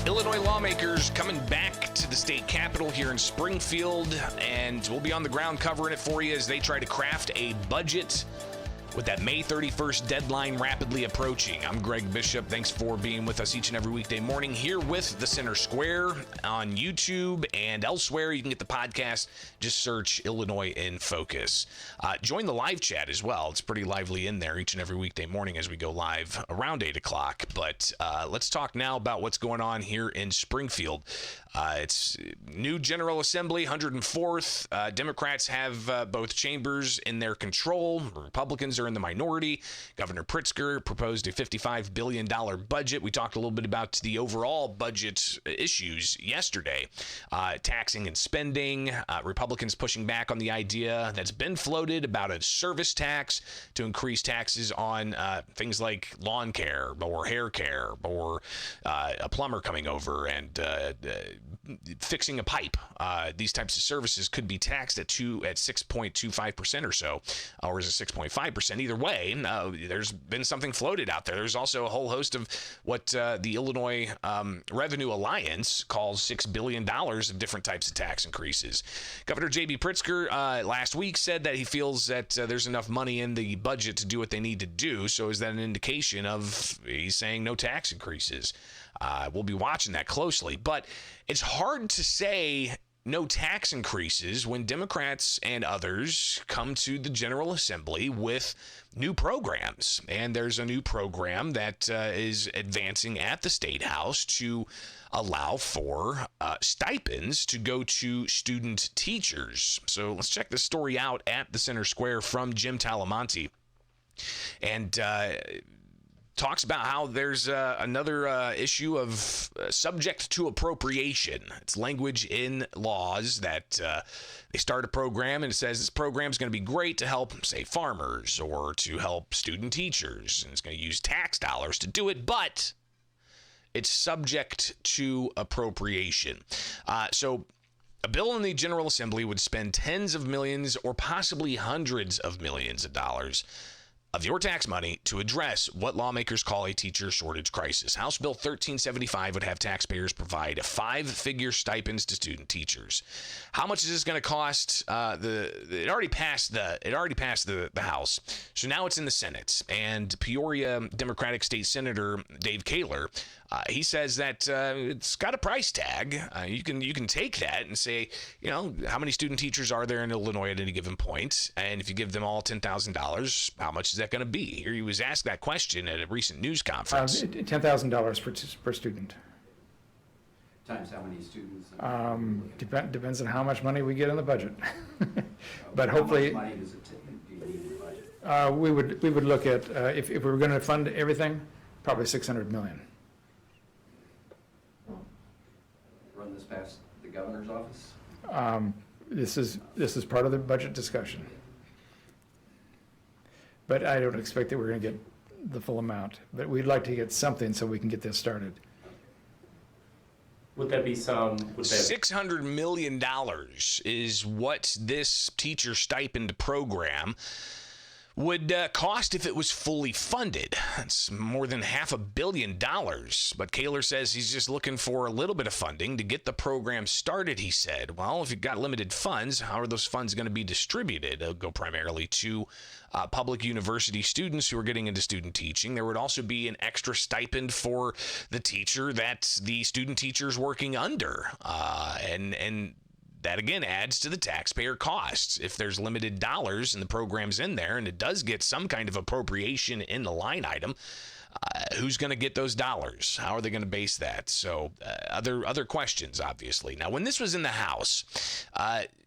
Illinois lawmakers coming back to the state capitol here in Springfield, and we'll be on the ground covering it for you as they try to craft a budget with that May 31st deadline rapidly approaching. I'm Greg Bishop. Thanks for being with us each and every weekday morning here with The Center Square on YouTube and elsewhere. You can get the podcast. Just search Illinois in Focus. Join the live chat as well. It's pretty lively in there each and every weekday morning as we go live around 8 o'clock. But let's talk now about what's going on here in Springfield. It's new General Assembly, 104th. Democrats have both chambers in their control. Republicans are in the minority. Governor Pritzker proposed a $55 billion budget. We talked a little bit about the overall budget issues yesterday. Taxing and spending. Republicans pushing back on the idea that's been floated about a service tax to increase taxes on things like lawn care or hair care or a plumber coming over and fixing a pipe. These types of services could be taxed at 6.25% or so, or is it 6.5%? Either way, there's been something floated out there. There's also a whole host of what the Illinois Revenue Alliance calls $6 billion of different types of tax increases. Governor J.B. Pritzker last week said that he feels that there's enough money in the budget to do what they need to do. So is that an indication of he's saying no tax increases? We'll be watching that closely, but it's hard to say no tax increases when Democrats and others come to the General Assembly with new programs. And there's a new program that is advancing at the State House to allow for stipends to go to student teachers. So let's check this story out at the Center Square from Jim Talamonte. And talks about how there's another issue of subject to appropriation. It's language in laws that they start a program and it says this program is going to be great to help, say, farmers or to help student teachers. And it's going to use tax dollars to do it, but it's subject to appropriation. So a bill in the General Assembly would spend tens of millions or possibly hundreds of millions of dollars of your tax money to address what lawmakers call a teacher shortage crisis. House Bill 1375 would have taxpayers provide 5-figure stipends to student teachers. How much is this going to cost? It already passed the House, so now it's in the Senate. And Peoria Democratic State Senator Dave Kaler, he says that it's got a price tag. You can take that and say, how many student teachers are there in Illinois at any given point? And if you give them all $10,000, how much is that going to be? Here he was asked that question at a recent news conference. $10,000 per student. Times how many students? Depends on how much money we get in the budget. But hopefully, how much money do you need in the budget? we would look at if we were going to fund everything, probably $600 million. Run this past the governor's office? This is part of the budget discussion. But I don't expect that we're going to get the full amount. But we'd like to get something so we can get this started. Would that be $600 million is what this teacher stipend program would cost if it was fully funded. It's more than $500 million. But Kaler says he's just looking for a little bit of funding to get the program started, he said. Well, if you've got limited funds, how are those funds going to be distributed? They'll go primarily to public university students who are getting into student teaching. There would also be an extra stipend for the teacher that the student teacher's working under. And that, again, adds to the taxpayer costs. If there's limited dollars and the program's in there and it does get some kind of appropriation in the line item, who's going to get those dollars? How are they going to base that? So other questions, obviously. Now, when this was in the House,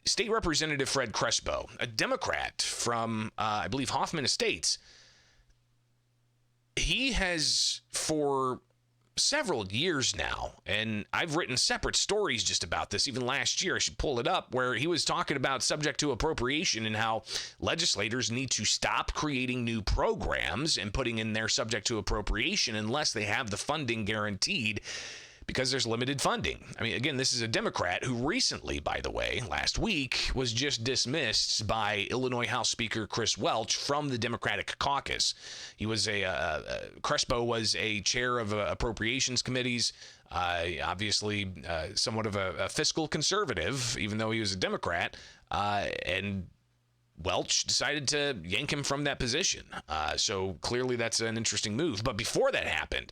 State Representative Fred Crespo, a Democrat from, I believe, Hoffman Estates, he has, for several years now, and I've written separate stories just about this, even last year, I should pull it up, where he was talking about subject to appropriation and how legislators need to stop creating new programs and putting in their subject to appropriation unless they have the funding guaranteed because there's limited funding. I mean, again, this is a Democrat who recently, by the way, last week, was just dismissed by Illinois House Speaker Chris Welch from the Democratic caucus. He was Crespo was a chair of appropriations committees, obviously somewhat of a fiscal conservative, even though he was a Democrat, and Welch decided to yank him from that position. So clearly that's an interesting move. But before that happened,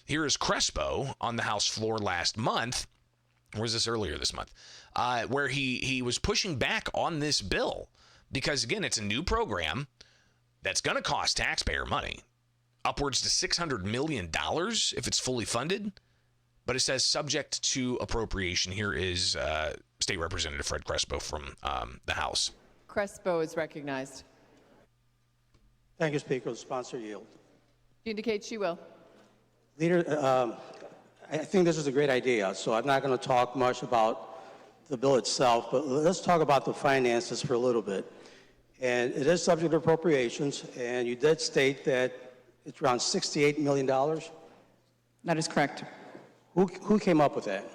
here is Crespo on the House floor last month, or was this earlier this month, where he was pushing back on this bill because, again, it's a new program that's going to cost taxpayer money, upwards to $600 million if it's fully funded. But it says subject to appropriation. Here is State Representative Fred Crespo from the House. Crespo is recognized. Thank you, Speaker. The sponsor yield. She indicates she will. Leader, I think this is a great idea, so I'm not going to talk much about the bill itself, but let's talk about the finances for a little bit. And it is subject to appropriations, and you did state that it's around $68 million. That is correct. Who came up with that?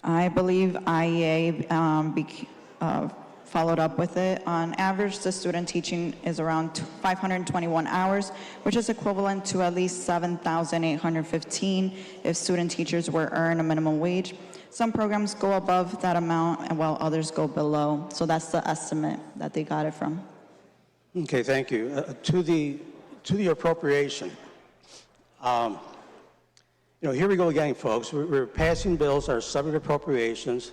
I believe IEA followed up with it. On average, the student teaching is around 521 hours, which is equivalent to at least 7,815 if student teachers were earn a minimum wage. Some programs go above that amount, and while others go below. So that's the estimate that they got it from. Okay, thank you. To the appropriation. Here we go again, folks. We're passing bills that are subject to appropriations.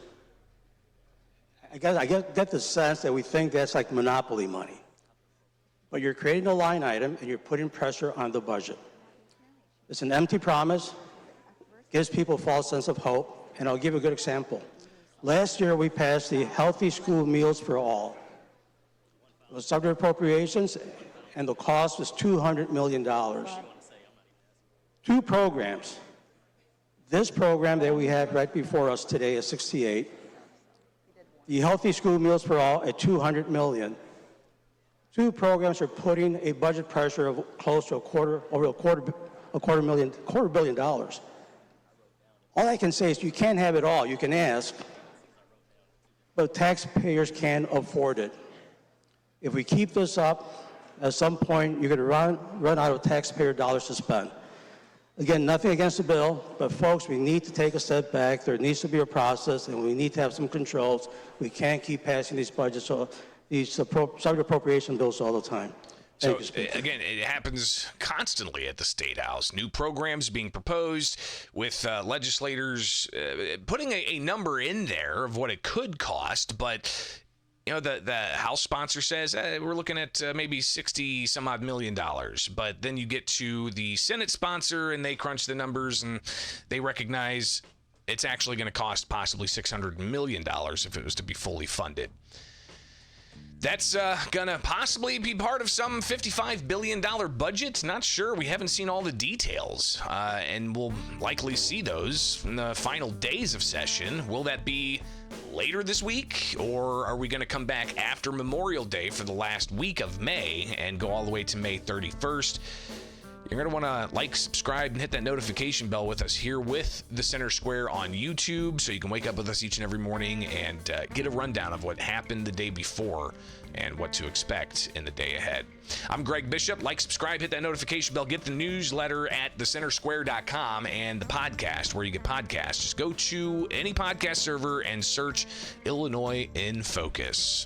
I get the sense that we think that's like monopoly money. But you're creating a line item and you're putting pressure on the budget. It's an empty promise, gives people a false sense of hope, and I'll give you a good example. Last year we passed the Healthy School Meals for All. It was subject to appropriations and the cost was $200 million. Two programs. This program that we have right before us today is 68. The Healthy School Meals for All at $200 million. Two programs are putting a budget pressure of close to a quarter billion dollars. All I can say is you can't have it all. You can ask, but taxpayers can't afford it. If we keep this up, at some point you're going to run out of taxpayer dollars to spend. Again, nothing against the bill, but folks, we need to take a step back. There needs to be a process, and we need to have some controls. We can't keep passing these budgets, these subject appropriation bills all the time. So, again, it happens constantly at the State House. New programs being proposed with legislators putting a number in there of what it could cost, but the House sponsor says we're looking at maybe 60 some odd million dollars. But then you get to the Senate sponsor and they crunch the numbers and they recognize it's actually going to cost possibly $600 million if it was to be fully funded. That's going to possibly be part of some $55 billion budget. Not sure. We haven't seen all the details, and we'll likely see those in the final days of session. Will that be later this week, or are we going to come back after Memorial Day for the last week of May and go all the way to May 31st? You're going to want to like, subscribe, and hit that notification bell with us here with the Center Square on YouTube so you can wake up with us each and every morning and get a rundown of what happened the day before and what to expect in the day ahead. I'm Greg Bishop. Like, subscribe, hit that notification bell, get the newsletter at thecentersquare.com and the podcast where you get podcasts. Just go to any podcast server and search Illinois in Focus.